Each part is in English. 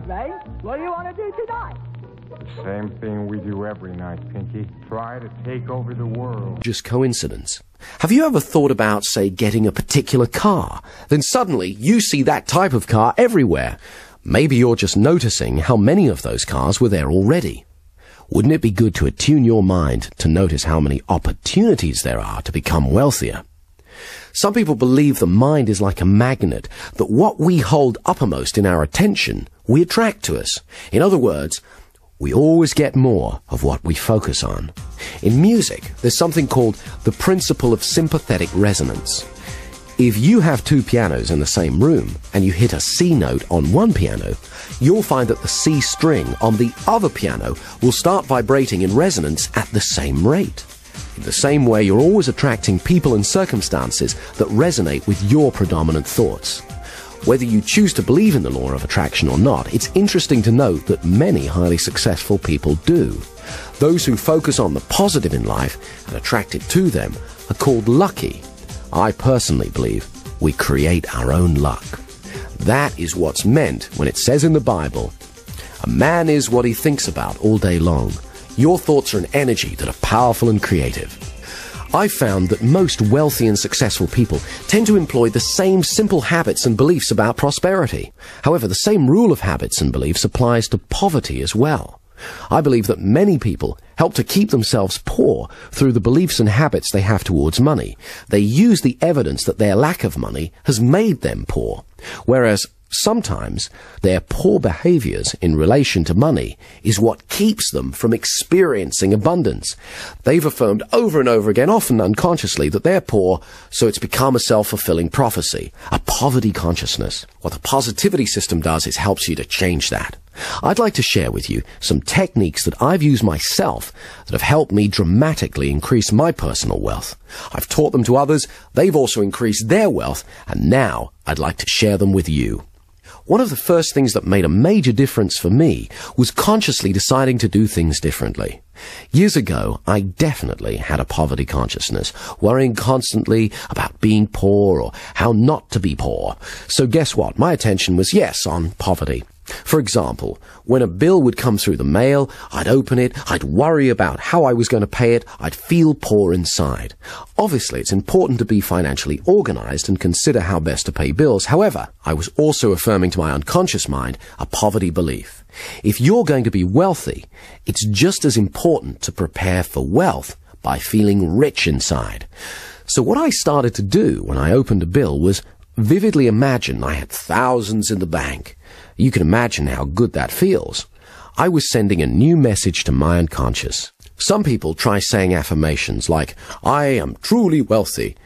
Ray. What do you want to do tonight? Same thing we do every night, Pinky. Try to take over the world. Just coincidence. Have you ever thought about, say, getting a particular car? Then suddenly you see that type of car everywhere. Maybe you're just noticing how many of those cars were there already. Wouldn't it be good to attune your mind to notice how many opportunities there are to become wealthier? Some people believe the mind is like a magnet, that what we hold uppermost in our attention, we attract to us. In other words, we always get more of what we focus on. In music, there's something called the principle of sympathetic resonance. If you have two pianos in the same room and you hit a C note on one piano, you'll find that the C string on the other piano will start vibrating in resonance at the same rate. In the same way, you're always attracting people and circumstances that resonate with your predominant thoughts. Whether you choose to believe in the law of attraction or not, it's interesting to note that many highly successful people do. Those who focus on the positive in life and attract it to them are called lucky. I personally believe we create our own luck. That is what's meant when it says in the Bible, "A man is what he thinks about all day long." Your thoughts are an energy that are powerful and creative. I've found that most wealthy and successful people tend to employ the same simple habits and beliefs about prosperity. However, the same rule of habits and beliefs applies to poverty as well. I believe that many people help to keep themselves poor through the beliefs and habits they have towards money. They use the evidence that their lack of money has made them poor, whereas sometimes their poor behaviors in relation to money is what keeps them from experiencing abundance. They've affirmed over and over again, often unconsciously, that they're poor, so it's become a self-fulfilling prophecy, a poverty consciousness. What the positivity system does is helps you to change that. I'd like to share with you some techniques that I've used myself that have helped me dramatically increase my personal wealth. I've taught them to others, they've also increased their wealth, and now I'd like to share them with you. One of the first things that made a major difference for me was consciously deciding to do things differently. Years ago, I definitely had a poverty consciousness, worrying constantly about being poor or how not to be poor. So guess what? My attention was, yes, on poverty. For example, when a bill would come through the mail, I'd open it, I'd worry about how I was going to pay it, I'd feel poor inside. Obviously, it's important to be financially organized and consider how best to pay bills. However, I was also affirming to my unconscious mind a poverty belief. If you're going to be wealthy, it's just as important to prepare for wealth by feeling rich inside. So what I started to do when I opened a bill was vividly imagine I had thousands in the bank. You can imagine how good that feels. I was sending a new message to my unconscious. Some people try saying affirmations like, "I am truly wealthy."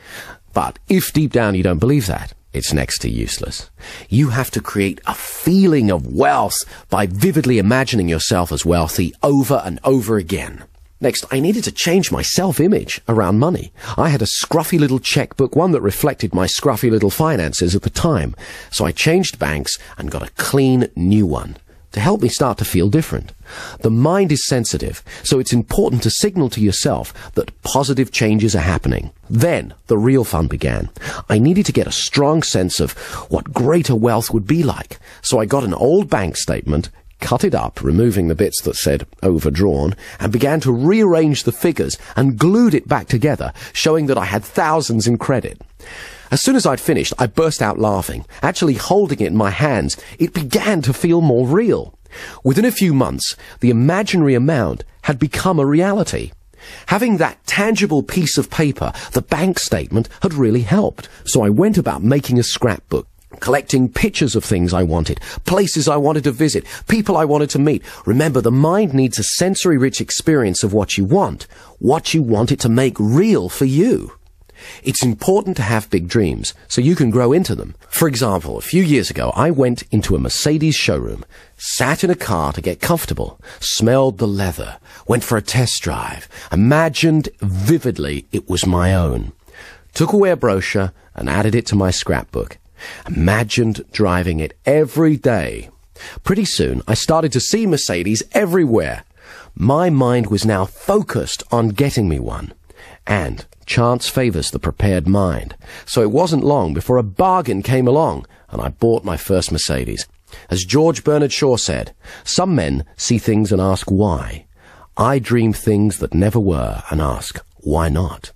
But if deep down you don't believe that, it's next to useless. You have to create a feeling of wealth by vividly imagining yourself as wealthy over and over again. Next, I needed to change my self-image around money. I had a scruffy little checkbook, one that reflected my scruffy little finances at the time. So I changed banks and got a clean new one to help me start to feel different. The mind is sensitive, so it's important to signal to yourself that positive changes are happening. Then the real fun began. I needed to get a strong sense of what greater wealth would be like. So I got an old bank statement, cut it up, removing the bits that said overdrawn, and began to rearrange the figures and glued it back together, showing that I had thousands in credit. As soon as I'd finished, I burst out laughing. Actually holding it in my hands, it began to feel more real. Within a few months, the imaginary amount had become a reality. Having that tangible piece of paper, the bank statement, had really helped. So I went about making a scrapbook, collecting pictures of things I wanted, places I wanted to visit, people I wanted to meet. Remember, the mind needs a sensory-rich experience of what you want it to make real for you. It's important to have big dreams so you can grow into them. For example, a few years ago, I went into a Mercedes showroom, sat in a car to get comfortable, smelled the leather, went for a test drive, imagined vividly it was my own, took away a brochure and added it to my scrapbook. Imagined driving it every day. Pretty soon, I started to see Mercedes everywhere. My mind was now focused on getting me one. And chance favors the prepared mind. So it wasn't long before a bargain came along, and I bought my first Mercedes. As George Bernard Shaw said, some men see things and ask why. I dream things that never were and ask, why not?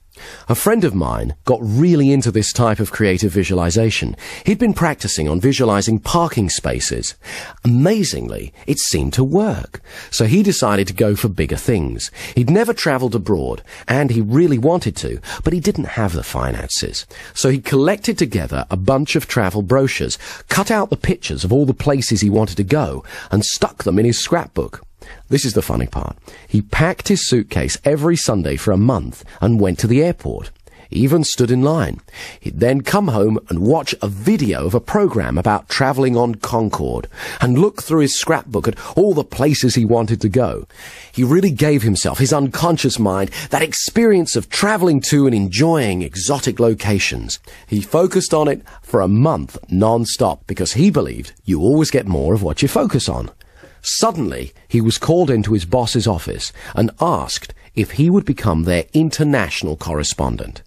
A friend of mine got really into this type of creative visualization. He'd been practicing on visualizing parking spaces. Amazingly, it seemed to work. So he decided to go for bigger things. He'd never traveled abroad, and he really wanted to, but he didn't have the finances. So he collected together a bunch of travel brochures, cut out the pictures of all the places he wanted to go, and stuck them in his scrapbook. This is the funny part. He packed his suitcase every Sunday for a month and went to the airport. He even stood in line. He'd then come home and watch a video of a program about travelling on Concorde and look through his scrapbook at all the places he wanted to go. He really gave himself, his unconscious mind, that experience of travelling to and enjoying exotic locations. He focused on it for a month non-stop because he believed you always get more of what you focus on. Suddenly, he was called into his boss's office and asked if he would become their international correspondent.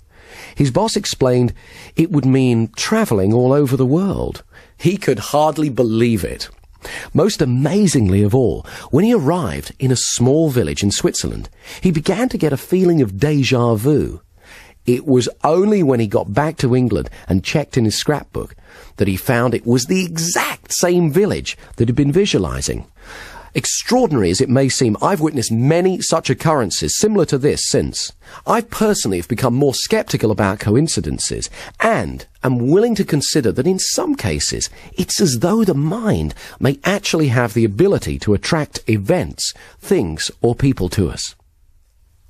His boss explained it would mean travelling all over the world. He could hardly believe it. Most amazingly of all, when he arrived in a small village in Switzerland, he began to get a feeling of déjà vu. It was only when he got back to England and checked in his scrapbook that he found it was the exact same village that he'd been visualizing. Extraordinary as it may seem, I've witnessed many such occurrences similar to this since. I personally have become more skeptical about coincidences and am willing to consider that in some cases it's as though the mind may actually have the ability to attract events, things or people to us.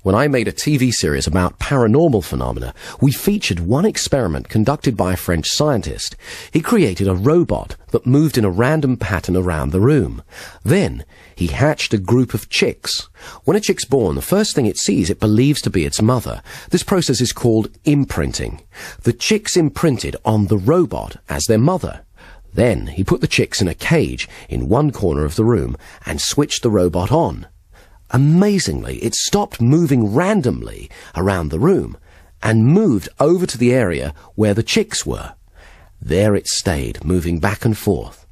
When I made a TV series about paranormal phenomena, we featured one experiment conducted by a French scientist. He created a robot that moved in a random pattern around the room. Then, he hatched a group of chicks. When a chick's born, the first thing it sees it believes to be its mother. This process is called imprinting. The chicks imprinted on the robot as their mother. Then, he put the chicks in a cage in one corner of the room and switched the robot on. Amazingly, it stopped moving randomly around the room and moved over to the area where the chicks were. There it stayed, moving back and forth.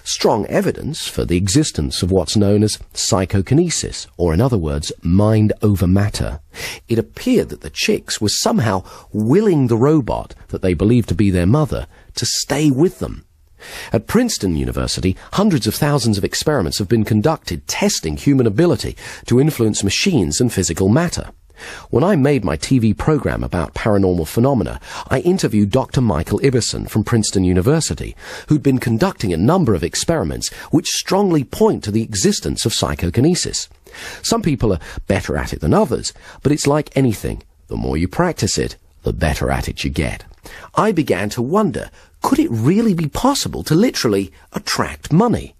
Strong evidence for the existence of what's known as psychokinesis, or in other words, mind over matter. It appeared that the chicks were somehow willing the robot that they believed to be their mother to stay with them. At Princeton University, hundreds of thousands of experiments have been conducted testing human ability to influence machines and physical matter. When I made my TV program about paranormal phenomena, I interviewed Dr. Michael Ibbison from Princeton University, who'd been conducting a number of experiments which strongly point to the existence of psychokinesis. Some people are better at it than others, but it's like anything. The more you practice it, the better at it you get. I began to wonder, could it really be possible to literally attract money?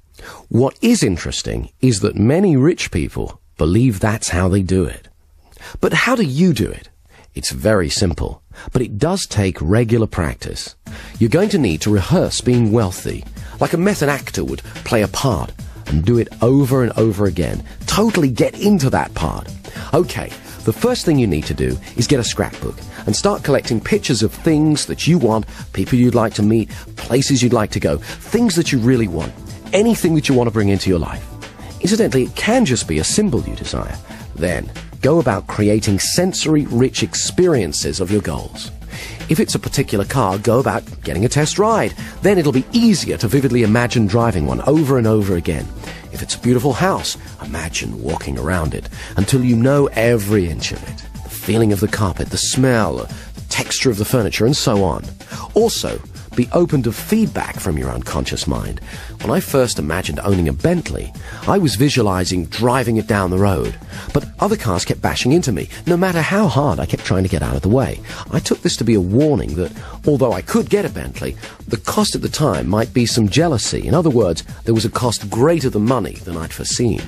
What is interesting is that many rich people believe that's how they do it. But how do you do it? It's very simple, but it does take regular practice. You're going to need to rehearse being wealthy, like a method actor would play a part, and do it over and over again. Totally get into that part. Okay, the first thing you need to do is get a scrapbook and start collecting pictures of things that you want, people you'd like to meet, places you'd like to go, things that you really want, anything that you want to bring into your life. Incidentally, it can just be a symbol you desire. Then, go about creating sensory-rich experiences of your goals. If it's a particular car, go about getting a test ride. Then it'll be easier to vividly imagine driving one over and over again. If it's a beautiful house, imagine walking around it until you know every inch of it. The feeling of the carpet, the smell, the texture of the furniture, and so on. Also, be open to feedback from your unconscious mind. When I first imagined owning a Bentley, I was visualizing driving it down the road. But other cars kept bashing into me. No matter how hard I kept trying to get out of the way. I took this to be a warning that, although I could get a Bentley, the cost at the time might be some jealousy. In other words, there was a cost greater than money than I'd foreseen.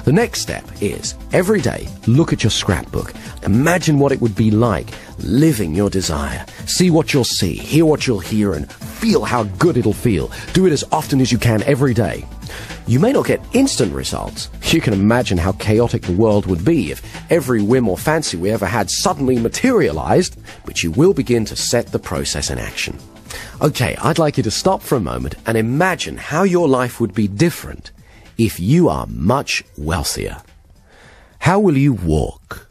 The next step is, every day, look at your scrapbook. Imagine what it would be like living your desire. See what you'll see, hear what you'll hear, and feel how good it'll feel. Do it as often as you can every day. You may not get instant results. You can imagine how chaotic the world would be if every whim or fancy we ever had suddenly materialized, but you will begin to set the process in action. Okay, I'd like you to stop for a moment and imagine how your life would be different if you are much wealthier. How will you walk?